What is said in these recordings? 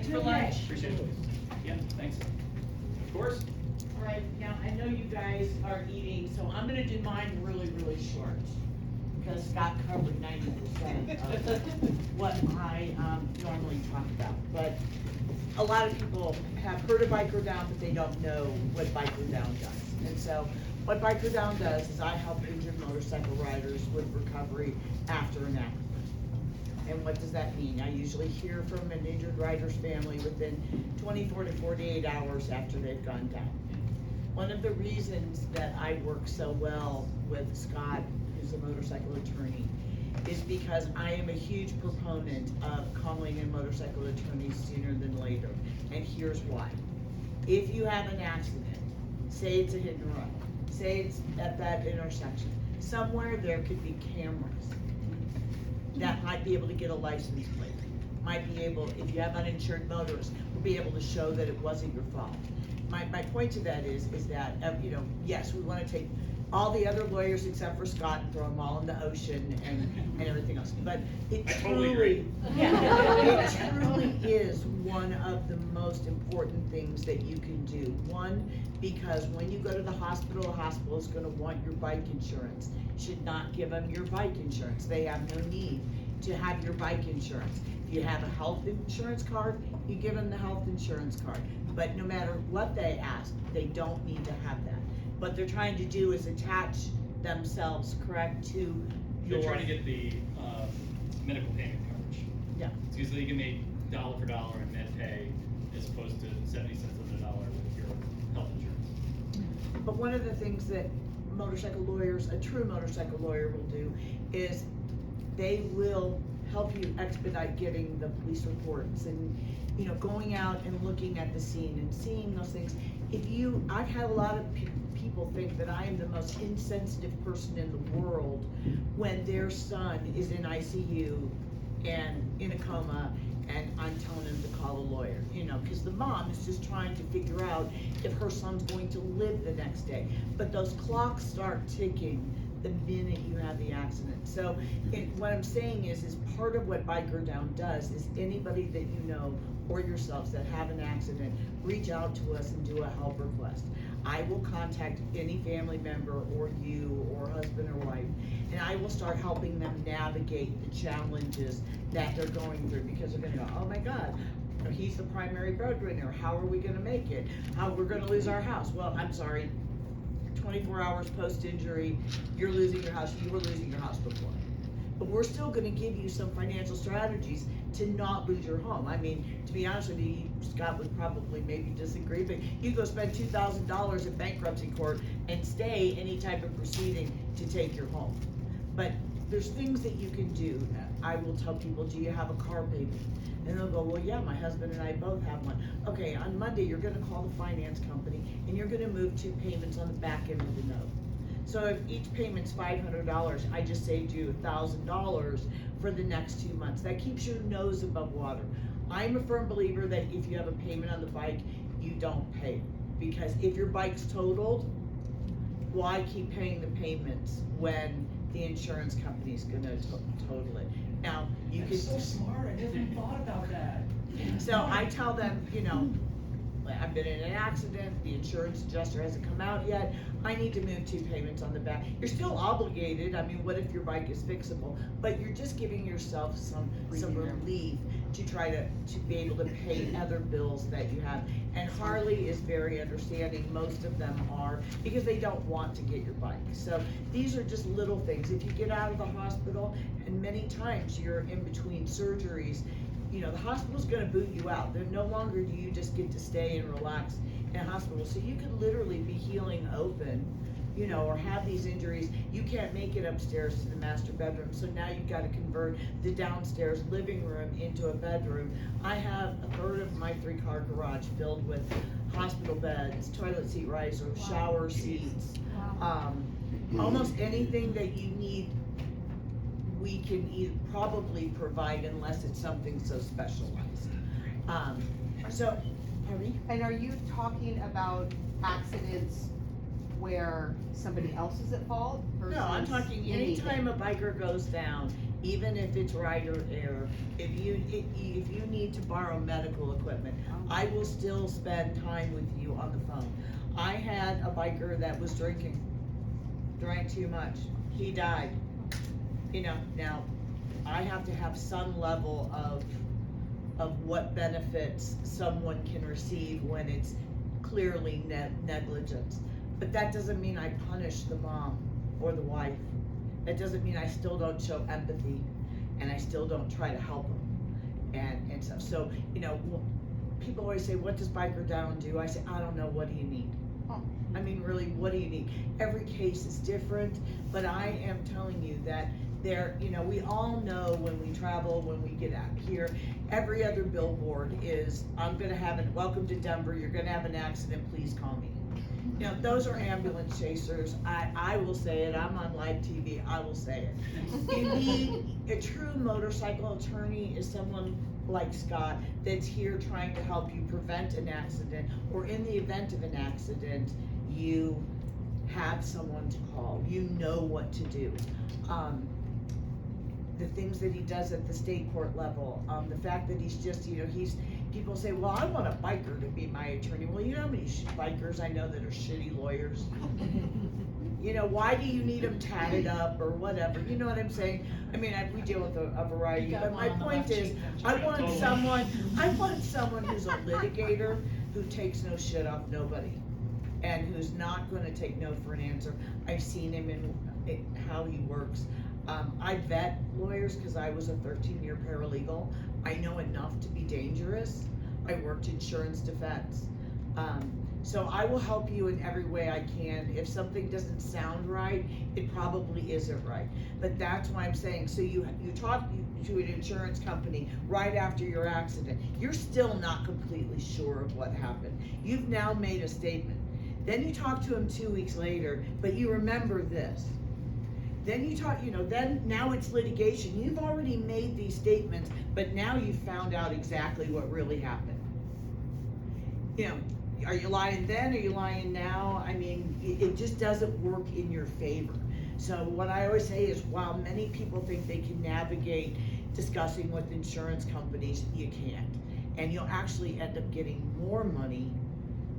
Thanks for lunch. Appreciate it. Yeah, thanks. Of course. All right, now, I know you guys are eating, so I'm gonna do mine really, really short. Because Scott covered 90% of what I, normally talk about. But a lot of people have heard of BikerDown, but they don't know what BikerDown does. And so, what BikerDown does is I help injured motorcycle riders with recovery after an accident. And what does that mean? I usually hear from an injured rider's family within 24 to 48 hours after they've gone down. One of the reasons that I work so well with Scott, who's a motorcycle attorney, is because I am a huge proponent of calling in motorcycle attorneys sooner than later. And here's why. If you have an accident, say it's a hit and run, say it's at that intersection, somewhere there could be cameras that might be able to get a license plate, might be able, if you have uninsured motorists, will be able to show that it wasn't your fault. My point to that is that, yes, we wanna take all the other lawyers except for Scott and throw them all in the ocean and everything else, but it I totally agree. it truly is one of the most important things that you can do. One, because when you go to the hospital is gonna want your bike insurance. Should not give them your bike insurance. They have no need to have your bike insurance. If you have a health insurance card, you give them the health insurance card. But no matter what they ask, they don't need to have that. What they're trying to do is attach themselves, correct, to They're your. trying to get the medical payment coverage. Yeah. Because you can make dollar for dollar in med pay as opposed to 70 cents on the dollar with your health insurance. But one of the things that motorcycle lawyers, a true motorcycle lawyer will do is they will help you expedite getting the police reports and, going out and looking at the scene and seeing those things. I've had a lot of people think that I am the most insensitive person in the world when their son is in ICU and in a coma and I'm telling him to call a lawyer, because the mom is just trying to figure out if her son's going to live the next day. But those clocks start ticking the minute you have the accident. So what I'm saying is part of what BikerDown does is anybody that you know or yourselves that have an accident, reach out to us and do a help request. I will contact any family member or you or husband or wife, and I will start helping them navigate the challenges that they're going through, because they're gonna go, oh my God, he's the primary breadwinner, how are we gonna make it? How we're gonna lose our house? Well, I'm sorry, 24 hours post-injury, you're losing your house, you were losing your house before. But we're still gonna give you some financial strategies to not lose your home. I mean, to be honest with you, Scott would probably maybe disagree, but you go spend $2,000 at bankruptcy court and stay any type of proceeding to take your home. But there's things that you can do. I will tell people, do you have a car payment? And they'll go, well, yeah, my husband and I both have one. Okay, on Monday, you're gonna call the finance company and you're gonna move 2 payments on the back end of the note. So if each payment's $500, I just saved you $1,000 for the next 2 months. That keeps your nose above water. I'm a firm believer that if you have a payment on the bike, you don't pay. Because if your bike's totaled, why keep paying the payments when the insurance company's gonna total it? Now, you That's so smart, I never even thought about that. So I tell them, I've been in an accident, the insurance adjuster hasn't come out yet, I need to move 2 payments on the back. You're still obligated, I mean, what if your bike is fixable? But you're just giving yourself some relief to try to be able to pay other bills that you have. And Harley is very understanding, most of them are, because they don't want to get your bike. So these are just little things. If you get out of the hospital, and many times you're in between surgeries, the hospital's gonna boot you out. Then no longer do you just get to stay and relax in a hospital. So you could literally be healing open, or have these injuries. You can't make it upstairs to the master bedroom. So now you've got to convert the downstairs living room into a bedroom. I have a third of my 3-car garage filled with hospital beds, toilet seat risers, shower seats, almost anything that you need. We can probably provide unless it's something so specialized. And are you talking about accidents where somebody else is at fault? No, I'm talking anytime a biker goes down, even if it's rider error, if you need to borrow medical equipment. I will still spend time with you on the phone. I had a biker that was drinking, drank too much, he died. You know, now, I have to have some level of what benefits someone can receive when it's clearly negligence. But that doesn't mean I punish the mom or the wife. That doesn't mean I still don't show empathy and I still don't try to help them and stuff. So, you know, people always say, what does BikerDown do? I say, I don't know, what do you need? I mean, really, what do you need? Every case is different, but I am telling you that there, you know, we all know when we travel, when we get out here, every other billboard is, I'm gonna have an, welcome to Denver, you're gonna have an accident, please call me. You know, those are ambulance chasers. I will say it, I'm on live TV, I will say it. You need, a true motorcycle attorney is someone like Scott that's here trying to help you prevent an accident, or in the event of an accident, you have someone to call, you know what to do. The things that he does at the state court level, the fact that he's just, you know, people say, well, I want a biker to be my attorney. Well, you know how many bikers I know that are shitty lawyers? You know, why do you need them tatted up or whatever? You know what I'm saying? I mean, we deal with a variety, but my point is, I want someone who's a litigator, who takes no shit off nobody, and who's not gonna take no for an answer. I've seen him in how he works. I vet lawyers because I was a 13-year paralegal. I know enough to be dangerous. I worked insurance defense. So I will help you in every way I can. If something doesn't sound right, it probably isn't right. But that's why I'm saying, so you talk to an insurance company right after your accident. You're still not completely sure of what happened. You've now made a statement. Then you talk to him 2 weeks later, but you remember this. Then you talk, you know, then now it's litigation. You've already made these statements, but now you've found out exactly what really happened. You know, are you lying then? Are you lying now? I mean, it just doesn't work in your favor. So what I always say is, while many people think they can navigate discussing with insurance companies, you can't. And you'll actually end up getting more money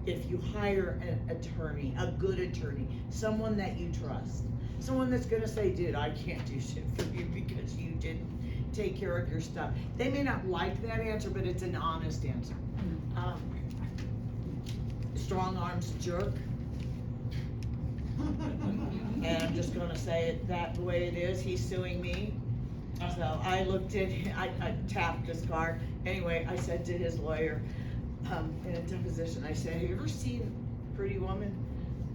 if you hire an attorney, a good attorney, someone that you trust. Someone that's gonna say, dude, I can't do shit for you because you didn't take care of your stuff. They may not like that answer, but it's an honest answer. Strong arms jerk. And I'm just gonna say it the way it is. He's suing me. So I looked at, I tapped his card. Anyway, I said to his lawyer, in a deposition, I said, have you ever seen Pretty Woman?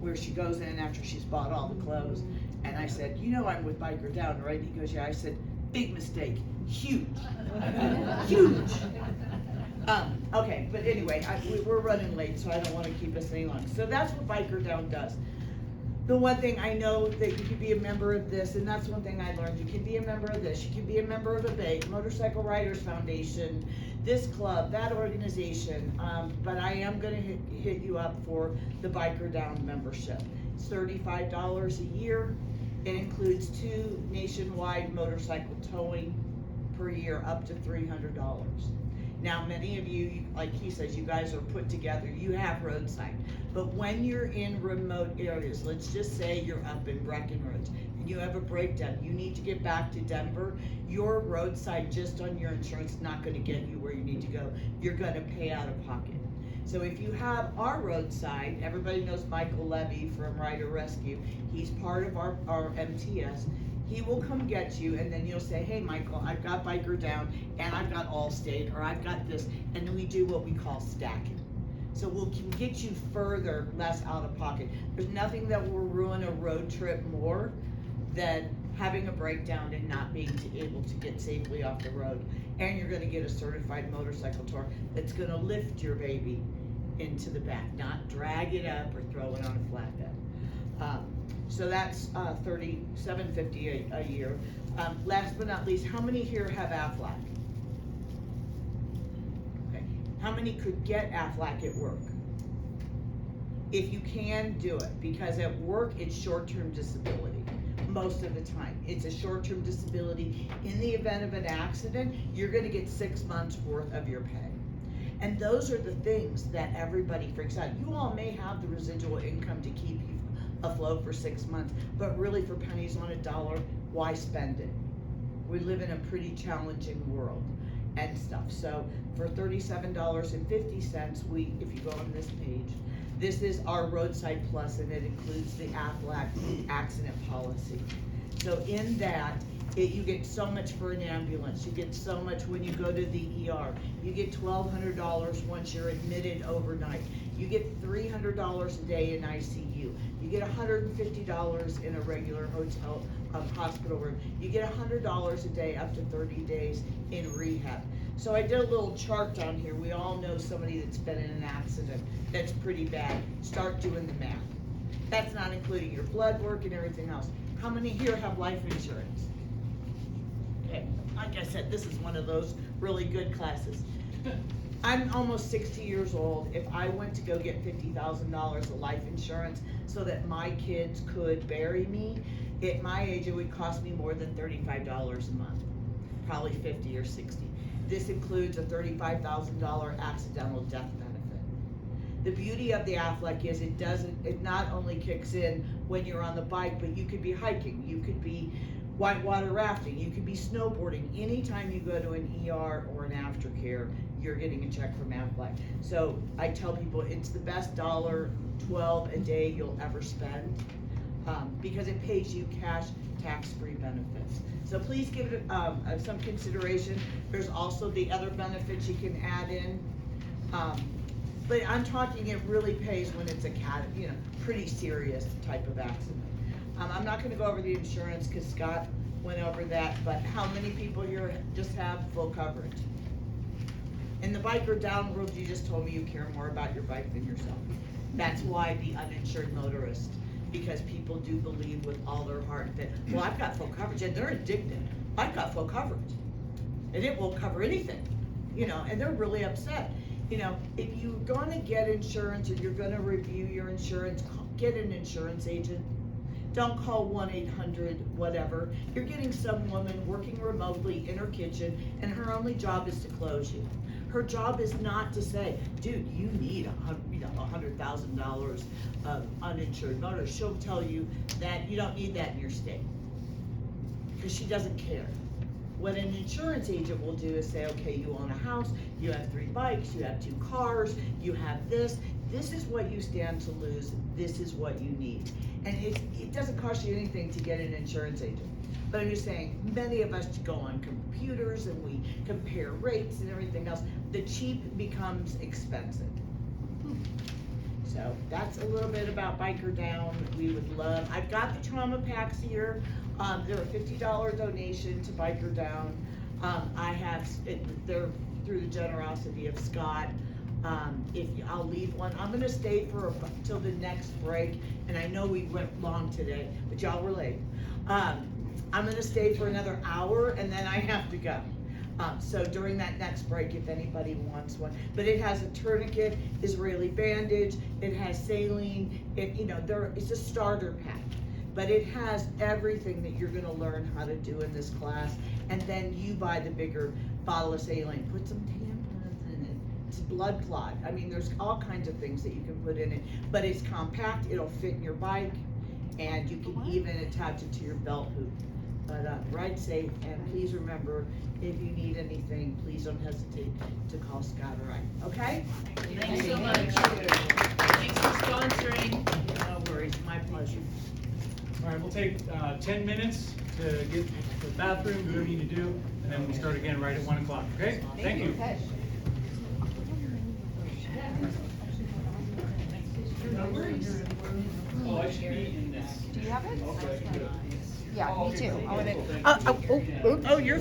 Where she goes in after she's bought all the clothes. And I said, you know I'm with BikerDown, right? He goes, yeah. I said, big mistake, huge, huge. Okay, but anyway, we're running late, so I don't want to keep us any longer. So that's what BikerDown does. The one thing I know that you can be a member of this, and that's one thing I learned, you can be a member of this, you can be a member of a BAE, Motorcycle Riders Foundation, this club, that organization, but I am gonna hit you up for the BikerDown membership. It's $35 a year. It includes 2 nationwide motorcycle towing per year, up to $300. Now, many of you, like he says, you guys are put together, you have roadside. But when you're in remote areas, let's just say you're up in Breckenridge and you have a breakdown, you need to get back to Denver, your roadside just on your insurance is not gonna get you where you need to go. You're gonna pay out of pocket. So if you have our roadside, everybody knows Michael Levy from Rider Rescue. He's part of our MTS. He will come get you, and then you'll say, hey, Michael, I've got BikerDown, and I've got Allstate, or I've got this, and then we do what we call stacking. So we can get you further, less out of pocket. There's nothing that will ruin a road trip more than having a breakdown and not being able to get safely off the road. And you're gonna get a certified motorcycle tour that's gonna lift your baby into the back, not drag it up or throw it on a flatbed. So that's $37.50 a year. Last but not least, how many here have Aflac? Okay. How many could get Aflac at work? If you can, do it, because at work it's short-term disability. most of the time. It's a short-term disability. In the event of an accident, you're gonna get 6 months worth of your pay. And those are the things that everybody freaks out. You all may have the residual income to keep you afloat for 6 months, but really for pennies on a dollar, why spend it? We live in a pretty challenging world and stuff. So for $37.50, if you go on this page, this is our roadside plus, and it includes the Aflac accident policy. So in that, you get so much for an ambulance, you get so much when you go to the ER, you get $1,200 once you're admitted overnight, you get $300 a day in ICU, you get $150 in a regular hotel, hospital room, you get $100 a day up to 30 days in rehab. So I did a little chart down here. We all know somebody that's been in an accident that's pretty bad. Start doing the math. That's not including your blood work and everything else. How many here have life insurance? Okay, like I said, this is one of those really good classes. I'm almost 60 years old. If I went to go get $50,000 of life insurance so that my kids could bury me, at my age, it would cost me more than $35 a month, probably 50 or 60. This includes a $35,000 accidental death benefit. The beauty of the Aflac is it not only kicks in when you're on the bike, but you could be hiking, you could be whitewater rafting, you could be snowboarding. Anytime you go to an ER or an aftercare, you're getting a check from Aflac. So I tell people it's the best $1.12 a day you'll ever spend, because it pays you cash tax-free benefits. So please give it some consideration. There's also the other benefits you can add in. But I'm talking it really pays when it's a pretty serious type of accident. I'm not gonna go over the insurance because Scott went over that, but how many people here just have full coverage? In the BikerDown world, you just told me you care more about your bike than yourself. That's why the uninsured motorist, because people do believe with all their heart that, well, I've got full coverage, and they're indignant. I've got full coverage, and it won't cover anything, and they're really upset. If you're gonna get insurance or you're gonna review your insurance, get an insurance agent. Don't call 1-800 whatever. You're getting some woman working remotely in her kitchen, and her only job is to close you. Her job is not to say, dude, you need $100,000 of uninsured motor. She'll tell you that you don't need that in your state, because she doesn't care. What an insurance agent will do is say, okay, you own a house, you have 3 bikes, you have 2 cars, you have this. This is what you stand to lose. This is what you need. And it doesn't cost you anything to get an insurance agent. But I'm just saying, many of us go on computers and we compare rates and everything else. The cheap becomes expensive. So that's a little bit about BikerDown. We would love, I've got the trauma packs here. They're a $50 donation to BikerDown. They're through the generosity of Scott. I'll leave one. I'm gonna stay till the next break, and I know we went long today, but y'all were late. I'm gonna stay for another hour, and then I have to go. So during that next break, if anybody wants one, but it has a tourniquet, Israeli bandage, it has saline, it's a starter pack. But it has everything that you're gonna learn how to do in this class, and then you buy the bigger bottle of saline, put some tampons in it, it's blood clot. I mean, there's all kinds of things that you can put in it, but it's compact, it'll fit in your bike, and you can even attach it to your belt hoop. But ride safe, and please remember, if you need anything, please don't hesitate to call Scott or I, okay? Thanks so much. Thanks for sponsoring. No worries, my pleasure. All right, we'll take 10 minutes to get to the bathroom, do whatever you need to do, and then we'll start again right at 1 o'clock, okay? Thank you. Okay. Oh, I should be in this. Do you have it? Okay, good. Yeah, me too. I wanna. Oh, you're